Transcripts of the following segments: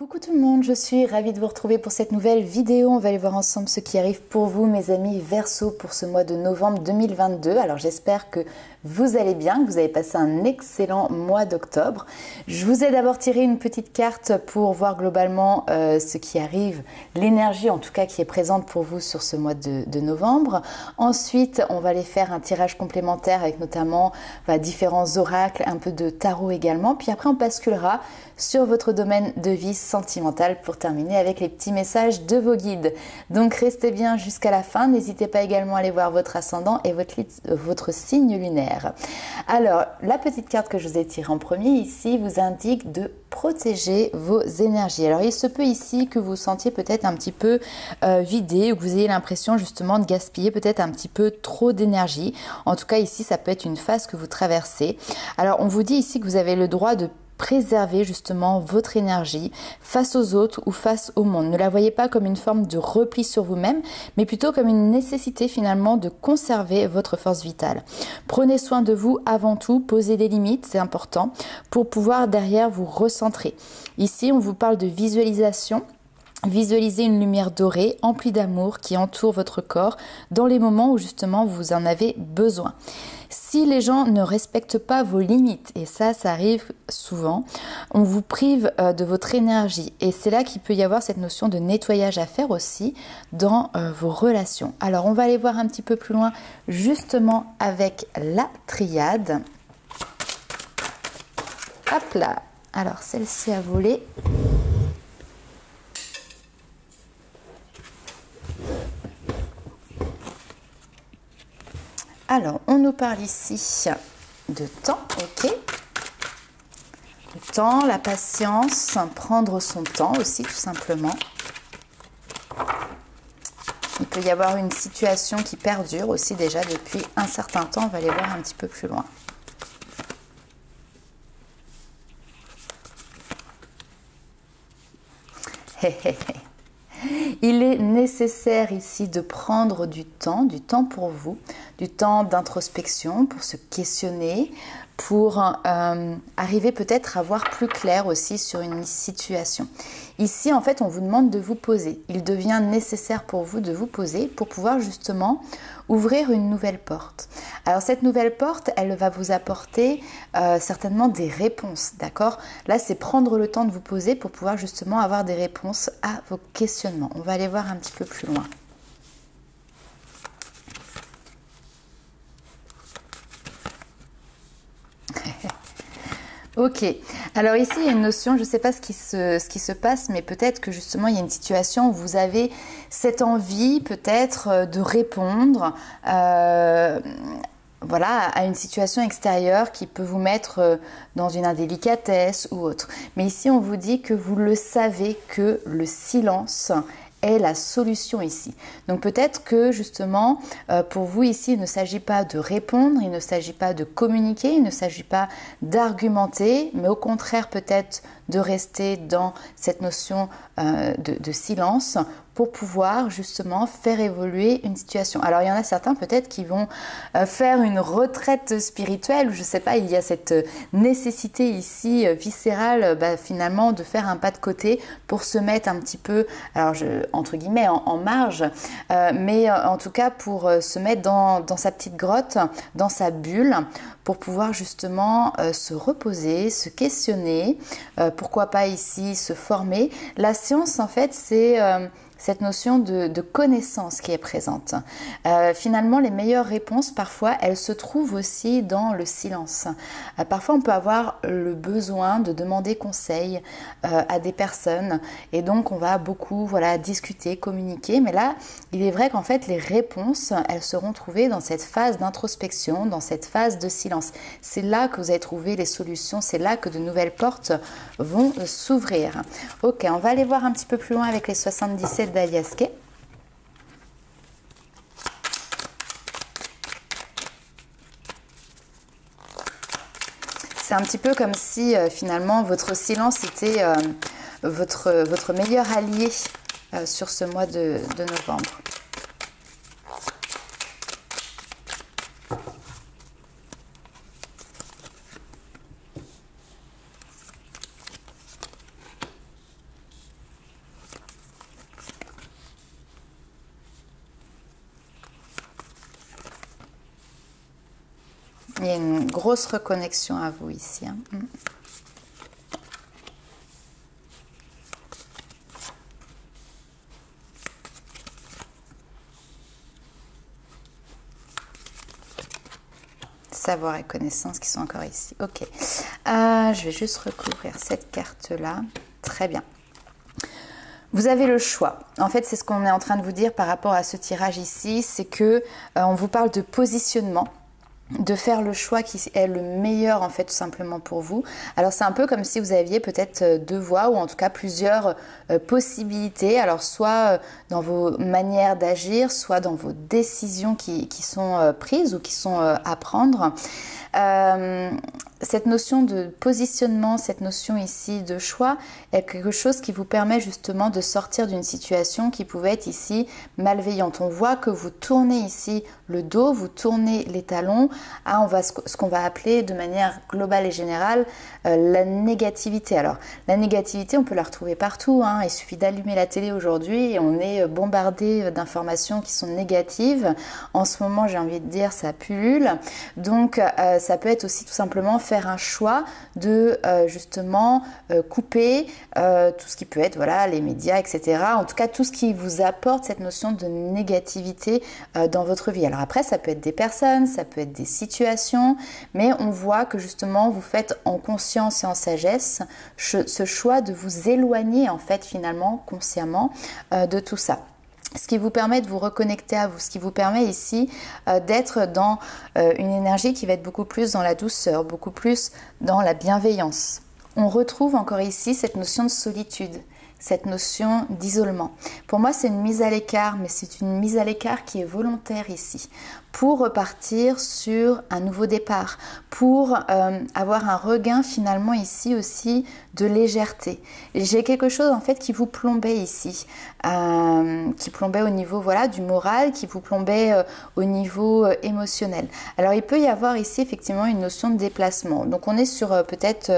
Coucou tout le monde, je suis ravie de vous retrouver pour cette nouvelle vidéo. On va aller voir ensemble ce qui arrive pour vous, mes amis Verseau, pour ce mois de novembre 2022. Alors j'espère que vous allez bien, que vous avez passé un excellent mois d'octobre. Je vous ai d'abord tiré une petite carte pour voir globalement ce qui arrive, l'énergie en tout cas qui est présente pour vous sur ce mois de novembre. Ensuite, on va aller faire un tirage complémentaire avec notamment différents oracles, un peu de tarot également. Puis après, on basculera sur votre domaine de vie sentimental pour terminer avec les petits messages de vos guides. Donc restez bien jusqu'à la fin. N'hésitez pas également à aller voir votre ascendant et votre signe lunaire. Alors, la petite carte que je vous ai tirée en premier ici vous indique de protéger vos énergies. Alors, il se peut ici que vous vous sentiez peut-être un petit peu vidé ou que vous ayez l'impression justement de gaspiller peut-être un petit peu trop d'énergie. En tout cas, ici, ça peut être une phase que vous traversez. Alors, on vous dit ici que vous avez le droit de préserver justement votre énergie face aux autres ou face au monde. Ne la voyez pas comme une forme de repli sur vous-même, mais plutôt comme une nécessité finalement de conserver votre force vitale. Prenez soin de vous avant tout, posez des limites, c'est important, pour pouvoir derrière vous recentrer. Ici, on vous parle de visualisation. Visualisez une lumière dorée, emplie d'amour, qui entoure votre corps dans les moments où justement vous en avez besoin. Si les gens ne respectent pas vos limites, et ça arrive souvent, on vous prive de votre énergie. Et c'est là qu'il peut y avoir cette notion de nettoyage à faire aussi dans vos relations. Alors on va aller voir un petit peu plus loin justement avec la triade. Hop là, alors celle-ci a volé. Alors, on nous parle ici de temps, ok. Le temps, la patience, prendre son temps aussi, tout simplement. Il peut y avoir une situation qui perdure aussi déjà depuis un certain temps. On va aller voir un petit peu plus loin. Il est nécessaire ici de prendre du temps pour vous, du temps d'introspection, pour se questionner, pour arriver peut-être à voir plus clair aussi sur une situation. Ici, en fait, on vous demande de vous poser. Il devient nécessaire pour vous de vous poser pour pouvoir justement ouvrir une nouvelle porte. Alors cette nouvelle porte, elle va vous apporter certainement des réponses, d'accord? Là, c'est prendre le temps de vous poser pour pouvoir justement avoir des réponses à vos questionnements. On va aller voir un petit peu plus loin. Ok, alors ici il y a une notion, je ne sais pas ce qui se passe, mais peut-être que justement il y a une situation où vous avez cette envie peut-être de répondre voilà, à une situation extérieure qui peut vous mettre dans une indélicatesse ou autre. Mais ici on vous dit que vous le savez que le silence est la solution ici. Donc peut-être que justement pour vous ici il ne s'agit pas de répondre, il ne s'agit pas de communiquer, il ne s'agit pas d'argumenter, mais au contraire peut-être de rester dans cette notion de silence pour pouvoir justement faire évoluer une situation. Alors il y en a certains peut-être qui vont faire une retraite spirituelle, ou je sais pas, il y a cette nécessité ici viscérale finalement de faire un pas de côté pour se mettre un petit peu, alors entre guillemets en marge, mais en tout cas pour se mettre dans sa petite grotte, dans sa bulle, pour pouvoir justement se reposer, se questionner, pourquoi pas ici se former. La science en fait c'est cette notion de connaissance qui est présente. Finalement, les meilleures réponses, parfois, elles se trouvent aussi dans le silence. Parfois, on peut avoir le besoin de demander conseil à des personnes et donc on va beaucoup discuter, communiquer. Mais là, il est vrai qu'en fait, les réponses, elles seront trouvées dans cette phase d'introspection, dans cette phase de silence. C'est là que vous allez trouver les solutions, c'est là que de nouvelles portes vont s'ouvrir. Ok, on va aller voir un petit peu plus loin avec les 77 d'Aliaske. C'est un petit peu comme si finalement votre silence était votre meilleur allié sur ce mois de novembre. Il y a une grosse reconnexion à vous ici. Hein. Savoir et connaissance qui sont encore ici. Ok. Je vais juste recouvrir cette carte-là. Très bien. Vous avez le choix. En fait, c'est ce qu'on est en train de vous dire par rapport à ce tirage ici. C'est que on vous parle de positionnement, de faire le choix qui est le meilleur en fait tout simplement pour vous. Alors c'est un peu comme si vous aviez peut-être deux voies ou en tout cas plusieurs possibilités. Alors soit dans vos manières d'agir, soit dans vos décisions qui sont prises ou qui sont à prendre. Cette notion de positionnement, cette notion ici de choix est quelque chose qui vous permet justement de sortir d'une situation qui pouvait être ici malveillante. On voit que vous tournez ici le dos, vous tournez les talons à ce qu'on va appeler de manière globale et générale la négativité. Alors la négativité, on peut la retrouver partout, hein. Il suffit d'allumer la télé aujourd'hui et on est bombardé d'informations qui sont négatives. En ce moment, j'ai envie de dire, ça pullule. Donc ça peut être aussi tout simplement faire un choix de justement couper tout ce qui peut être voilà, les médias, etc. En tout cas, tout ce qui vous apporte cette notion de négativité dans votre vie. Alors après, ça peut être des personnes, ça peut être des situations, mais on voit que justement, vous faites en conscience et en sagesse ce choix de vous éloigner en fait finalement consciemment de tout ça. Ce qui vous permet de vous reconnecter à vous, ce qui vous permet ici d'être dans une énergie qui va être beaucoup plus dans la douceur, beaucoup plus dans la bienveillance. On retrouve encore ici cette notion de solitude, cette notion d'isolement. Pour moi, c'est une mise à l'écart, mais c'est une mise à l'écart qui est volontaire ici, pour repartir sur un nouveau départ, pour avoir un regain finalement ici aussi de légèreté. J'ai quelque chose en fait qui vous plombait ici, qui plombait au niveau voilà, du moral, qui vous plombait au niveau émotionnel. Alors il peut y avoir ici effectivement une notion de déplacement. Donc on est sur peut-être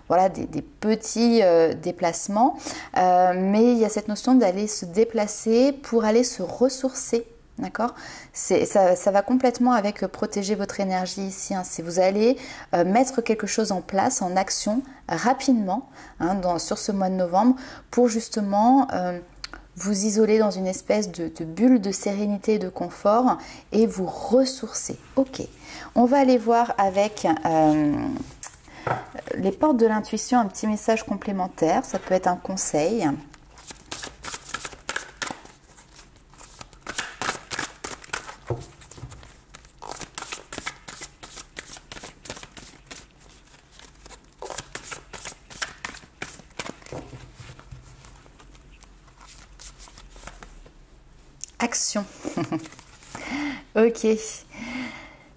voilà, des petits déplacements, mais il y a cette notion d'aller se déplacer pour aller se ressourcer. D'accord, ça va complètement avec protéger votre énergie ici. Hein. Si vous allez mettre quelque chose en place, en action, rapidement, hein, sur ce mois de novembre, pour justement vous isoler dans une espèce de bulle de sérénité et de confort et vous ressourcer. Ok, on va aller voir avec les portes de l'intuition un petit message complémentaire. Ça peut être un conseil. Action. Ok.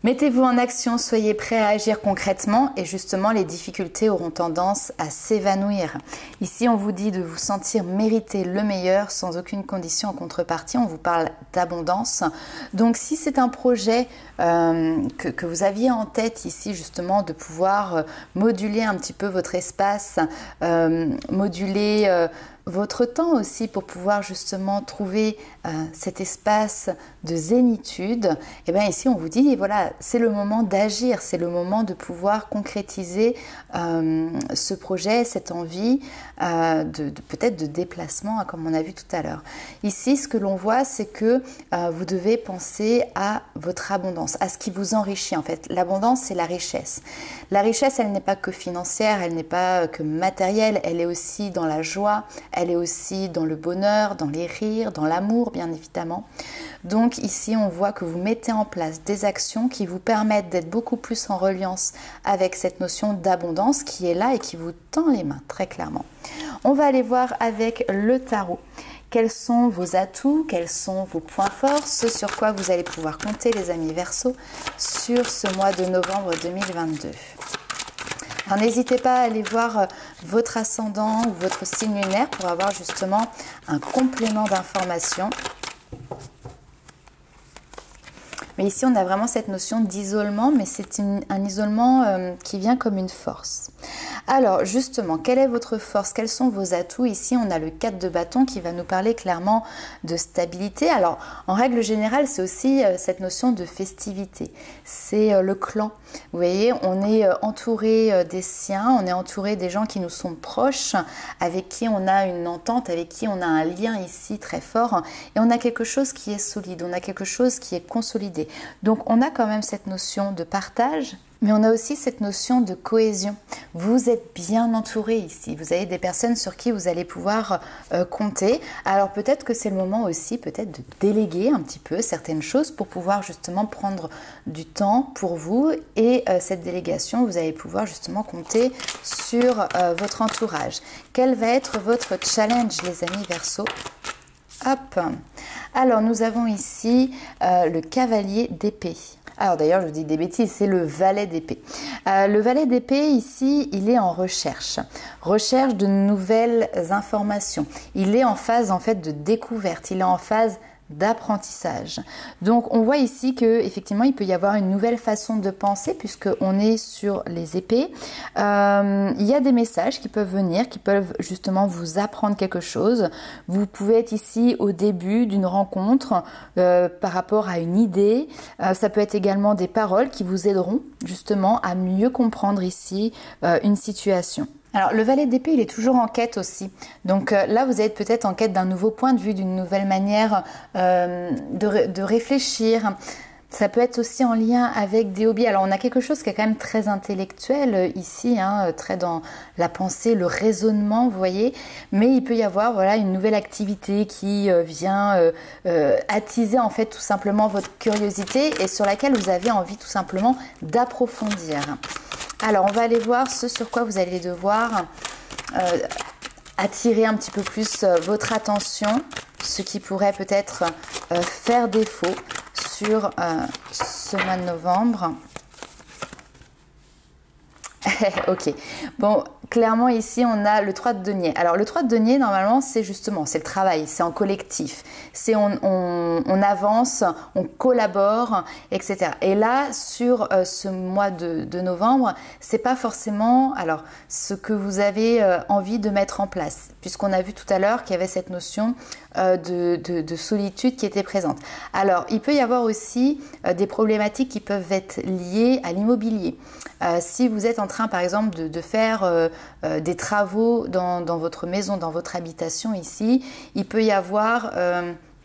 Mettez-vous en action, soyez prêts à agir concrètement et justement les difficultés auront tendance à s'évanouir. Ici on vous dit de vous sentir mériter le meilleur sans aucune condition en contrepartie, on vous parle d'abondance. Donc si c'est un projet que vous aviez en tête ici justement de pouvoir moduler un petit peu votre espace, moduler votre temps aussi pour pouvoir justement trouver cet espace de zénitude, et bien ici on vous dit voilà, c'est le moment d'agir, c'est le moment de pouvoir concrétiser ce projet, cette envie peut-être de déplacement comme on a vu tout à l'heure. Ici ce que l'on voit c'est que vous devez penser à votre abondance, à ce qui vous enrichit en fait. L'abondance c'est la richesse. La richesse elle n'est pas que financière, elle n'est pas que matérielle, elle est aussi dans la joie, elle est aussi dans le bonheur, dans les rires, dans l'amour bien évidemment. Donc ici on voit que vous mettez en place des actions qui vous permettent d'être beaucoup plus en reliance avec cette notion d'abondance qui est là et qui vous tend les mains très clairement. On va aller voir avec le tarot. Quels sont vos atouts, quels sont vos points forts, ce sur quoi vous allez pouvoir compter les amis Verseaux sur ce mois de novembre 2022. Alors n'hésitez pas à aller voir votre ascendant ou votre signe lunaire pour avoir justement un complément d'information. Mais ici, on a vraiment cette notion d'isolement, mais c'est un isolement qui vient comme une force. Alors, justement, quelle est votre force? Quels sont vos atouts? Ici, on a le 4 de bâton qui va nous parler clairement de stabilité. Alors, en règle générale, c'est aussi cette notion de festivité. C'est le clan. Vous voyez, on est entouré des siens, on est entouré des gens qui nous sont proches, avec qui on a une entente, avec qui on a un lien ici très fort. Et on a quelque chose qui est solide, on a quelque chose qui est consolidé. Donc, on a quand même cette notion de partage. Mais on a aussi cette notion de cohésion. Vous êtes bien entouré ici. Vous avez des personnes sur qui vous allez pouvoir compter. Alors peut-être que c'est le moment aussi peut-être de déléguer un petit peu certaines choses pour pouvoir justement prendre du temps pour vous. Et cette délégation, vous allez pouvoir justement compter sur votre entourage. Quel va être votre challenge, les amis Verseau? Hop. Alors nous avons ici le cavalier d'épée. Alors d'ailleurs, je vous dis des bêtises, c'est le valet d'épée. Le valet d'épée, ici, il est en recherche. Recherche de nouvelles informations. Il est en phase, en fait, de découverte. Il est en phase d'apprentissage. Donc on voit ici que effectivement il peut y avoir une nouvelle façon de penser puisque on est sur les épées. Il y a des messages qui peuvent venir, qui peuvent justement vous apprendre quelque chose. Vous pouvez être ici au début d'une rencontre par rapport à une idée. Ça peut être également des paroles qui vous aideront justement à mieux comprendre ici une situation. Alors le valet d'épée, il est toujours en quête aussi. Donc là, vous êtes peut-être en quête d'un nouveau point de vue, d'une nouvelle manière de réfléchir. Ça peut être aussi en lien avec des hobbies. Alors on a quelque chose qui est quand même très intellectuel ici, hein, très dans la pensée, le raisonnement, vous voyez. Mais il peut y avoir voilà, une nouvelle activité qui vient attiser en fait tout simplement votre curiosité et sur laquelle vous avez envie tout simplement d'approfondir. Alors, on va aller voir ce sur quoi vous allez devoir attirer un petit peu plus votre attention, ce qui pourrait peut-être faire défaut sur ce mois de novembre. Ok, bon, clairement ici on a le 3 de denier. Alors le 3 de denier normalement c'est justement, c'est le travail, c'est en collectif, c'est on avance, on collabore, etc. Et là sur ce mois de novembre, c'est pas forcément alors ce que vous avez envie de mettre en place, puisqu'on a vu tout à l'heure qu'il y avait cette notion de solitude qui était présente. Alors il peut y avoir aussi des problématiques qui peuvent être liées à l'immobilier. Si vous êtes en train par exemple de faire des travaux dans votre maison, dans votre habitation ici, il peut y avoir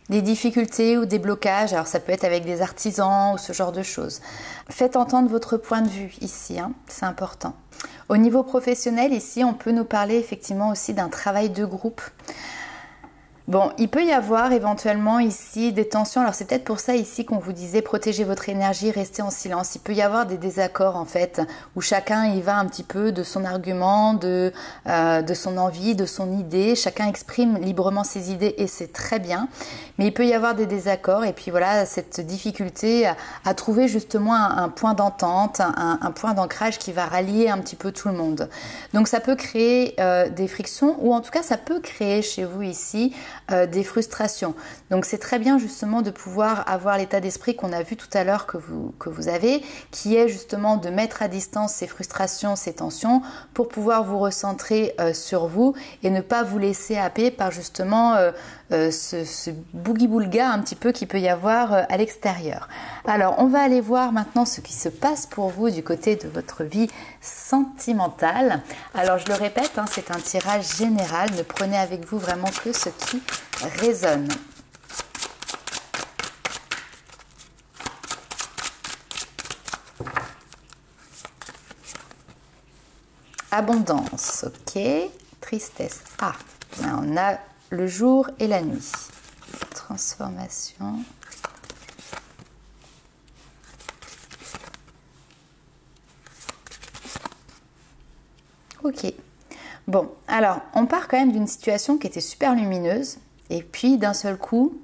des difficultés ou des blocages. Alors ça peut être avec des artisans ou ce genre de choses. Faites entendre votre point de vue ici, hein, c'est important. Au niveau professionnel ici, on peut nous parler effectivement aussi d'un travail de groupe. Bon, il peut y avoir éventuellement ici des tensions. Alors c'est peut-être pour ça ici qu'on vous disait protégez votre énergie, restez en silence. Il peut y avoir des désaccords en fait, où chacun y va un petit peu de son argument, de son envie, de son idée. Chacun exprime librement ses idées et c'est très bien. Mais il peut y avoir des désaccords et puis voilà cette difficulté à trouver justement un point d'entente, un point d'ancrage qui va rallier un petit peu tout le monde. Donc ça peut créer des frictions ou en tout cas ça peut créer chez vous ici des frustrations. Donc c'est très bien justement de pouvoir avoir l'état d'esprit qu'on a vu tout à l'heure que vous avez, qui est justement de mettre à distance ces frustrations, ces tensions pour pouvoir vous recentrer sur vous et ne pas vous laisser happer par justement ce boogie-boulga un petit peu qui peut y avoir à l'extérieur. Alors on va aller voir maintenant ce qui se passe pour vous du côté de votre vie sentimentale. Alors je le répète, hein, c'est un tirage général, ne prenez avec vous vraiment que ce qui résonne. Abondance, ok. Tristesse, ah, on a le jour et la nuit. Transformation. Ok. Bon, alors, on part quand même d'une situation qui était super lumineuse. Et puis, d'un seul coup,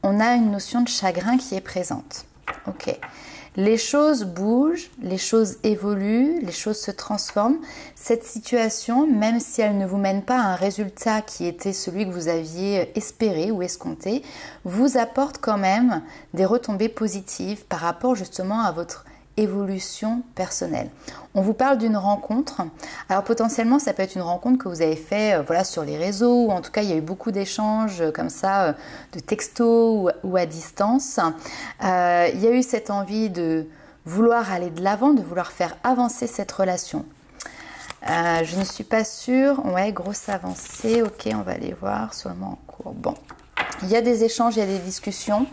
on a une notion de chagrin qui est présente. Ok. Les choses bougent, les choses évoluent, les choses se transforment. Cette situation, même si elle ne vous mène pas à un résultat qui était celui que vous aviez espéré ou escompté, vous apporte quand même des retombées positives par rapport justement à votre évolution personnelle. On vous parle d'une rencontre. Alors potentiellement, ça peut être une rencontre que vous avez fait voilà, sur les réseaux, ou en tout cas, il y a eu beaucoup d'échanges comme ça, de textos ou à distance. Il y a eu cette envie de vouloir aller de l'avant, de vouloir faire avancer cette relation. Je ne suis pas sûre. Ouais, grosse avancée. Ok, on va aller voir sur le moment en cours. Bon, il y a des échanges, il y a des discussions.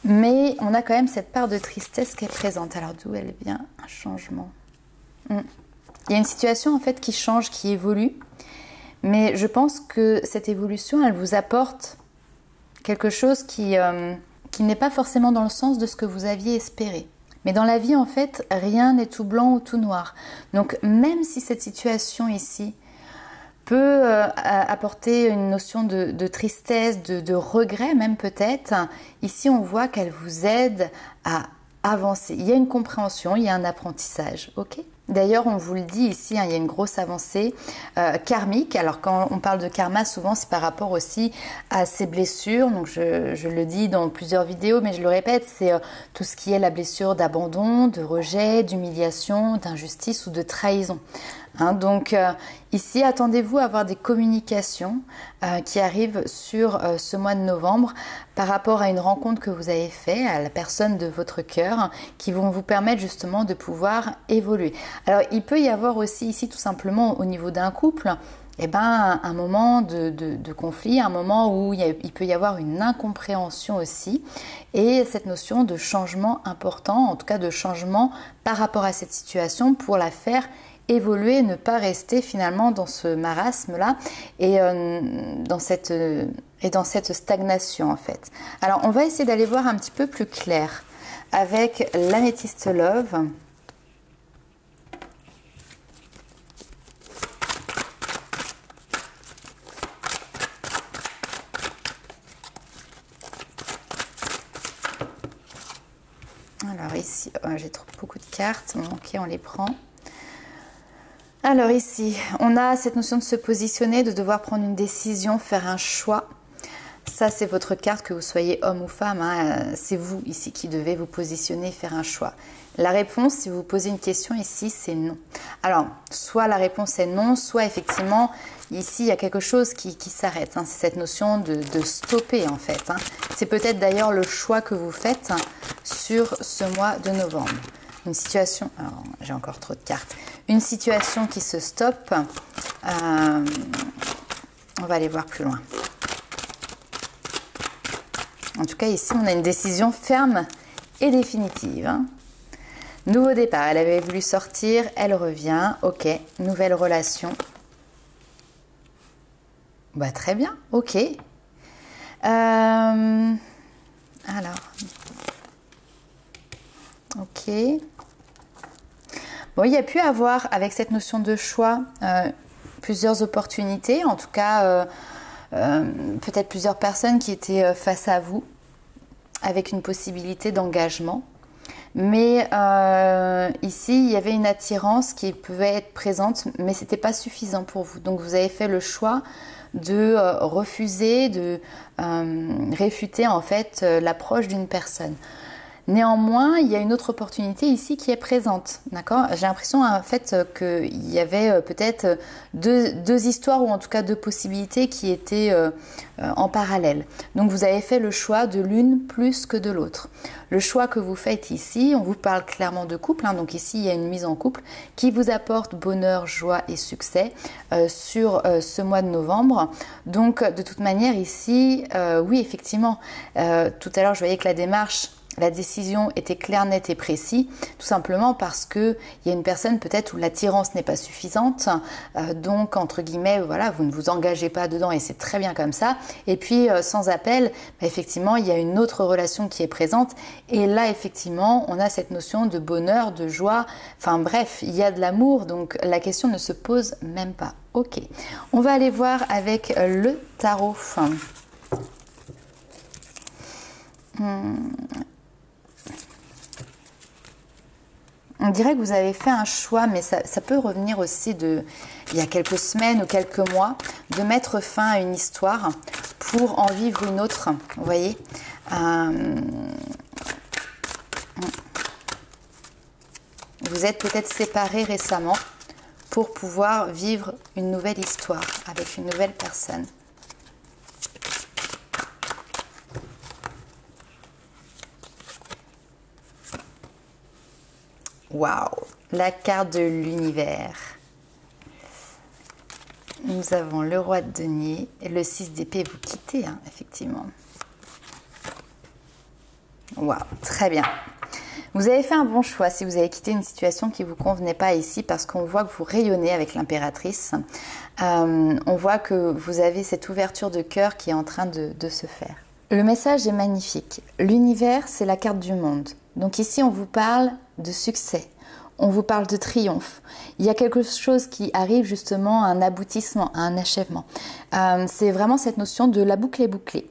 Mais on a quand même cette part de tristesse qui est présente. Alors d'où elle vient? Un changement. Il y a une situation en fait qui change, qui évolue. Mais je pense que cette évolution, elle vous apporte quelque chose qui n'est pas forcément dans le sens de ce que vous aviez espéré. Mais dans la vie, en fait, rien n'est tout blanc ou tout noir. Donc même si cette situation ici peut apporter une notion de tristesse, de regret même peut-être. Ici, on voit qu'elle vous aide à avancer. Il y a une compréhension, il y a un apprentissage, ok? D'ailleurs, on vous le dit ici, il y a une grosse avancée karmique. Alors, quand on parle de karma, souvent, c'est par rapport aussi à ces blessures. Donc, je le dis dans plusieurs vidéos, mais je le répète, c'est tout ce qui est la blessure d'abandon, de rejet, d'humiliation, d'injustice ou de trahison. Donc ici, attendez-vous à avoir des communications qui arrivent sur ce mois de novembre par rapport à une rencontre que vous avez faite, à la personne de votre cœur, qui vont vous permettre justement de pouvoir évoluer. Alors, il peut y avoir aussi ici tout simplement au niveau d'un couple, un moment de conflit, un moment où il peut y avoir une incompréhension aussi, et cette notion de changement important, en tout cas de changement par rapport à cette situation pour la faire évoluer, ne pas rester finalement dans ce marasme-là et dans cette stagnation en fait. Alors on va essayer d'aller voir un petit peu plus clair avec l'améthyste Love. Alors ici, j'ai beaucoup de cartes, ok, on les prend. Alors ici, on a cette notion de se positionner, de devoir prendre une décision, faire un choix. Ça, c'est votre carte, que vous soyez homme ou femme. C'est vous ici qui devez vous positionner, faire un choix. La réponse, si vous vous posez une question ici, c'est non. Alors, soit la réponse est non, soit effectivement, ici, il y a quelque chose qui s'arrête. C'est cette notion de stopper en fait. C'est peut-être d'ailleurs le choix que vous faites sur ce mois de novembre. Une situation, alors j'ai encore trop de cartes, une situation qui se stoppe, on va aller voir plus loin. En tout cas ici on a une décision ferme et définitive. Nouveau départ, elle avait voulu sortir, elle revient, ok, nouvelle relation. Bah très bien, ok. Alors, ok. Bon, il y a pu avoir, avec cette notion de choix, plusieurs opportunités, en tout cas, peut-être plusieurs personnes qui étaient face à vous, avec une possibilité d'engagement. Mais ici, il y avait une attirance qui pouvait être présente, mais ce n'était pas suffisant pour vous. Donc, vous avez fait le choix de refuser, de réfuter en fait l'approche d'une personne. Néanmoins, il y a une autre opportunité ici qui est présente, d'accord? J'ai l'impression en fait qu'il y avait peut-être deux histoires ou en tout cas deux possibilités qui étaient en parallèle. Donc vous avez fait le choix de l'une plus que de l'autre. Le choix que vous faites ici, on vous parle clairement de couple, donc ici il y a une mise en couple qui vous apporte bonheur, joie et succès sur ce mois de novembre. Donc de toute manière ici, oui effectivement, tout à l'heure je voyais que la démarche, la décision était claire, nette et précise, tout simplement parce qu'il y a une personne peut-être où l'attirance n'est pas suffisante, donc entre guillemets, voilà, vous ne vous engagez pas dedans et c'est très bien comme ça. Et puis sans appel, effectivement, il y a une autre relation qui est présente et là, effectivement, on a cette notion de bonheur, de joie, enfin bref, il y a de l'amour, donc la question ne se pose même pas. Ok, on va aller voir avec le tarot. on dirait que vous avez fait un choix, mais ça peut revenir aussi il y a quelques semaines ou quelques mois, de mettre fin à une histoire pour en vivre une autre, vous voyez. Vous êtes peut-être séparés récemment pour pouvoir vivre une nouvelle histoire avec une nouvelle personne. Waouh, la carte de l'univers. Nous avons le roi de denier et le 6 d'épée. Vous quittez, hein, effectivement. Waouh, très bien. Vous avez fait un bon choix si vous avez quitté une situation qui ne vous convenait pas ici, parce qu'on voit que vous rayonnez avec l'impératrice. On voit que vous avez cette ouverture de cœur qui est en train de se faire. Le message est magnifique. L'univers, c'est la carte du monde. Donc ici, on vous parle de succès. On vous parle de triomphe. Il y a quelque chose qui arrive justement à un aboutissement, à un achèvement. C'est vraiment cette notion de la boucle est bouclée.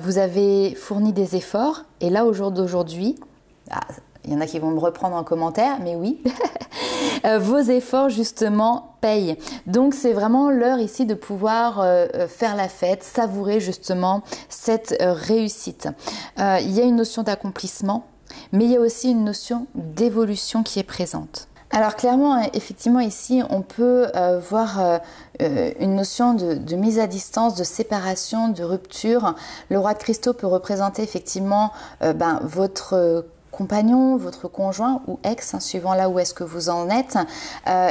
Vous avez fourni des efforts et là, au jour d'aujourd'hui, il y en a qui vont me reprendre en commentaire, mais oui, vos efforts justement payent. Donc c'est vraiment l'heure ici de pouvoir faire la fête, savourer justement cette réussite. Il y a une notion d'accomplissement, mais il y a aussi une notion d'évolution qui est présente. Alors clairement, effectivement, ici, on peut voir une notion de mise à distance, de séparation, de rupture. Le roi de cristaux peut représenter effectivement votre compagnon, votre conjoint ou ex, hein, suivant là où est-ce que vous en êtes,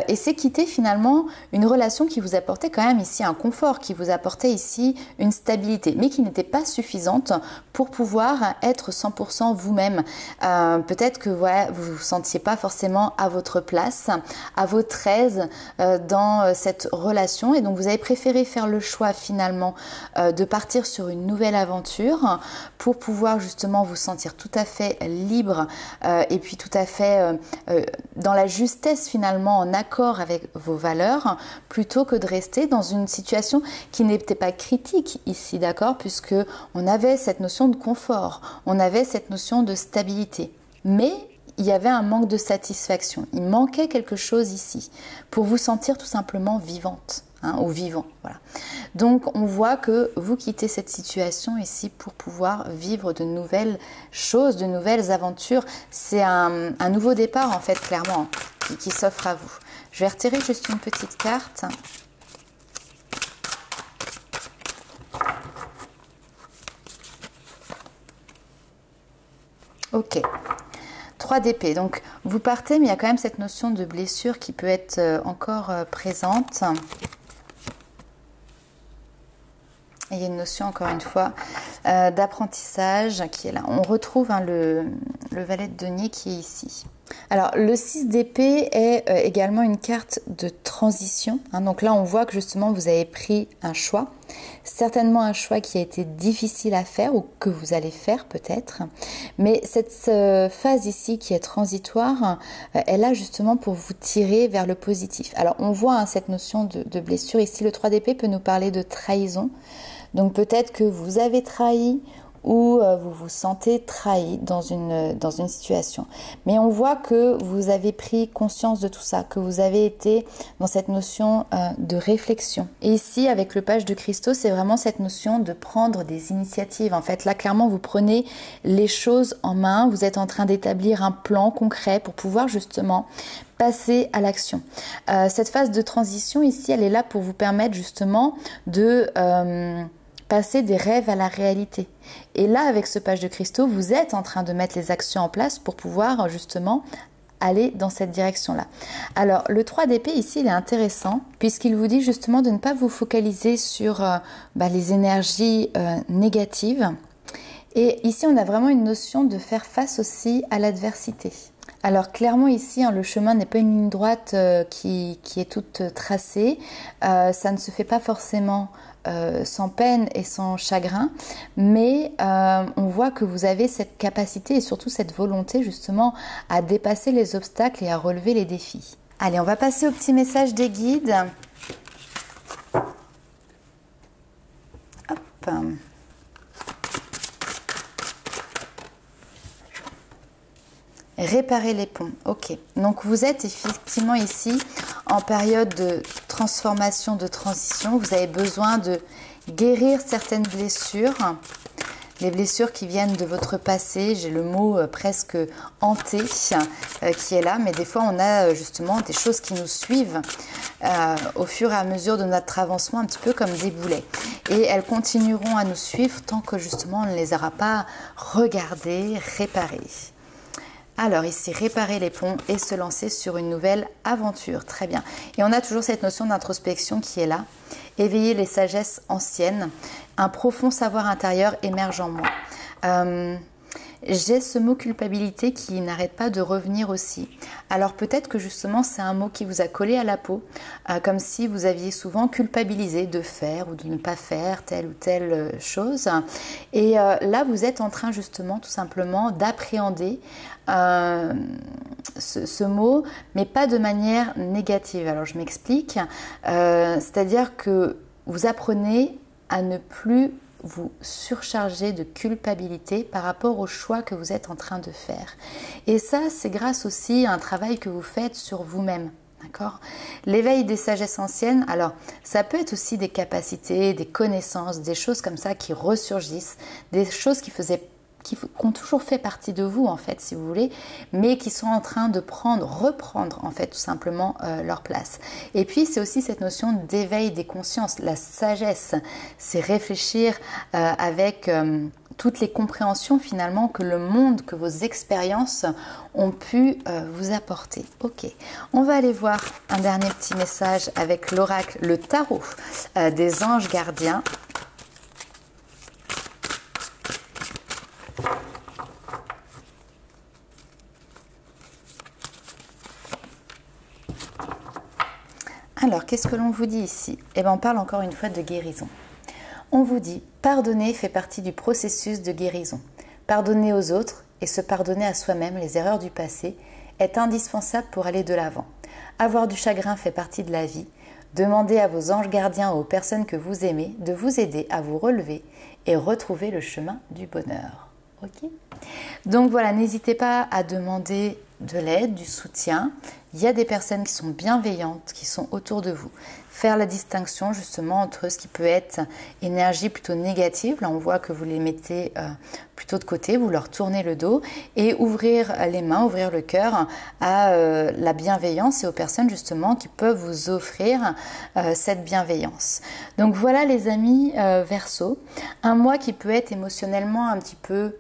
et c'est quitter finalement une relation qui vous apportait quand même ici un confort, qui vous apportait ici une stabilité, mais qui n'était pas suffisante pour pouvoir être 100% vous-même. Peut-être que voilà, vous vous sentiez pas forcément à votre place, à votre aise dans cette relation, et donc vous avez préféré faire le choix finalement de partir sur une nouvelle aventure pour pouvoir justement vous sentir tout à fait libre et puis tout à fait dans la justesse finalement, en accord avec vos valeurs, plutôt que de rester dans une situation qui n'était pas critique ici, d'accord, puisque on avait cette notion de confort, on avait cette notion de stabilité, mais il y avait un manque de satisfaction, il manquait quelque chose ici pour vous sentir tout simplement vivante. Hein, ou vivant, voilà. Donc on voit que vous quittez cette situation ici pour pouvoir vivre de nouvelles choses, de nouvelles aventures. C'est un nouveau départ en fait, clairement, qui s'offre à vous. Je vais retirer juste une petite carte. Ok. 3 d'épée. Donc vous partez, mais il y a quand même cette notion de blessure qui peut être encore présente. Et il y a une notion, encore une fois, d'apprentissage qui est là. On retrouve hein, le valet de denier qui est ici. Alors, le 6 d'épée est également une carte de transition. Hein. Donc là, on voit que justement, vous avez pris un choix. Certainement un choix qui a été difficile à faire ou que vous allez faire peut-être. Mais cette phase ici qui est transitoire, est là justement pour vous tirer vers le positif. Alors, on voit hein, cette notion de blessure. Ici, le 3 d'épée peut nous parler de trahison. Donc peut-être que vous avez trahi ou vous vous sentez trahi dans une situation. Mais on voit que vous avez pris conscience de tout ça, que vous avez été dans cette notion de réflexion. Et ici, avec le page de cristaux, c'est vraiment cette notion de prendre des initiatives. En fait, là, clairement, vous prenez les choses en main, vous êtes en train d'établir un plan concret pour pouvoir justement passer à l'action. Cette phase de transition ici, elle est là pour vous permettre justement de passer des rêves à la réalité. Et là, avec ce page de cristaux, vous êtes en train de mettre les actions en place pour pouvoir justement aller dans cette direction-là. Alors, le 3 d'épée ici, il est intéressant puisqu'il vous dit justement de ne pas vous focaliser sur les énergies négatives. Et ici, on a vraiment une notion de faire face aussi à l'adversité. Alors clairement ici, hein, le chemin n'est pas une ligne droite qui est toute tracée. Ça ne se fait pas forcément sans peine et sans chagrin, mais on voit que vous avez cette capacité et surtout cette volonté justement à dépasser les obstacles et à relever les défis. Allez, on va passer au petit message des guides. Hop. Réparer les ponts, ok. Donc vous êtes effectivement ici en période de transformation, de transition. Vous avez besoin de guérir certaines blessures. Les blessures qui viennent de votre passé, j'ai le mot presque hanté qui est là, mais des fois on a justement des choses qui nous suivent au fur et à mesure de notre avancement, un petit peu comme des boulets. Et elles continueront à nous suivre tant que justement on ne les aura pas regardées, réparées. Alors ici, réparer les ponts et se lancer sur une nouvelle aventure. Très bien. Et on a toujours cette notion d'introspection qui est là. Éveiller les sagesses anciennes. Un profond savoir intérieur émerge en moi. J'ai ce mot culpabilité qui n'arrête pas de revenir aussi. Alors peut-être que justement c'est un mot qui vous a collé à la peau, comme si vous aviez souvent culpabilisé de faire ou de ne pas faire telle ou telle chose. Et là vous êtes en train justement tout simplement d'appréhender ce mot, mais pas de manière négative. Alors je m'explique, c'est-à-dire que vous apprenez à ne plus vous surcharger de culpabilité par rapport au choix que vous êtes en train de faire. Et ça, c'est grâce aussi à un travail que vous faites sur vous-même. D'accord ? L'éveil des sagesses anciennes, alors ça peut être aussi des capacités, des connaissances, des choses comme ça qui ressurgissent, des choses qui ont toujours fait partie de vous en fait si vous voulez, mais qui sont en train de reprendre en fait tout simplement leur place. Et puis c'est aussi cette notion d'éveil des consciences, la sagesse, c'est réfléchir avec toutes les compréhensions finalement que le monde, que vos expériences ont pu vous apporter. Ok, on va aller voir un dernier petit message avec l'oracle, le tarot des anges gardiens. Alors, qu'est-ce que l'on vous dit ici? Eh bien, on parle encore une fois de guérison. On vous dit, pardonner fait partie du processus de guérison. Pardonner aux autres et se pardonner à soi-même les erreurs du passé est indispensable pour aller de l'avant. Avoir du chagrin fait partie de la vie. Demandez à vos anges gardiens ou aux personnes que vous aimez de vous aider à vous relever et retrouver le chemin du bonheur. Ok ? Donc voilà, n'hésitez pas à demander de l'aide, du soutien. Il y a des personnes qui sont bienveillantes, qui sont autour de vous. Faire la distinction justement entre ce qui peut être énergie plutôt négative, là on voit que vous les mettez plutôt de côté, vous leur tournez le dos, et ouvrir les mains, ouvrir le cœur à la bienveillance et aux personnes justement qui peuvent vous offrir cette bienveillance. Donc voilà les amis Verseau, un mois qui peut être émotionnellement un petit peu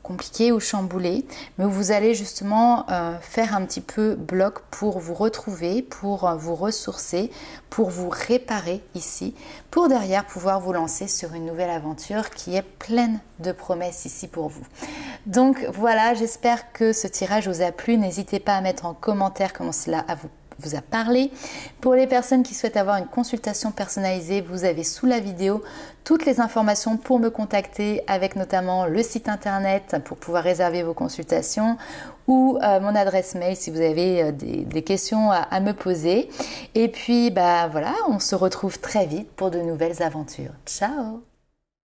compliqué ou chamboulé, mais où vous allez justement faire un petit peu bloc pour vous retrouver, pour vous ressourcer, pour vous réparer ici, pour derrière pouvoir vous lancer sur une nouvelle aventure qui est pleine de promesses ici pour vous. Donc voilà, j'espère que ce tirage vous a plu. N'hésitez pas à mettre en commentaire comment cela vous a parlé. Pour les personnes qui souhaitent avoir une consultation personnalisée, vous avez sous la vidéo toutes les informations pour me contacter, avec notamment le site internet pour pouvoir réserver vos consultations ou mon adresse mail si vous avez des questions à me poser. Et puis voilà, on se retrouve très vite pour de nouvelles aventures. Ciao!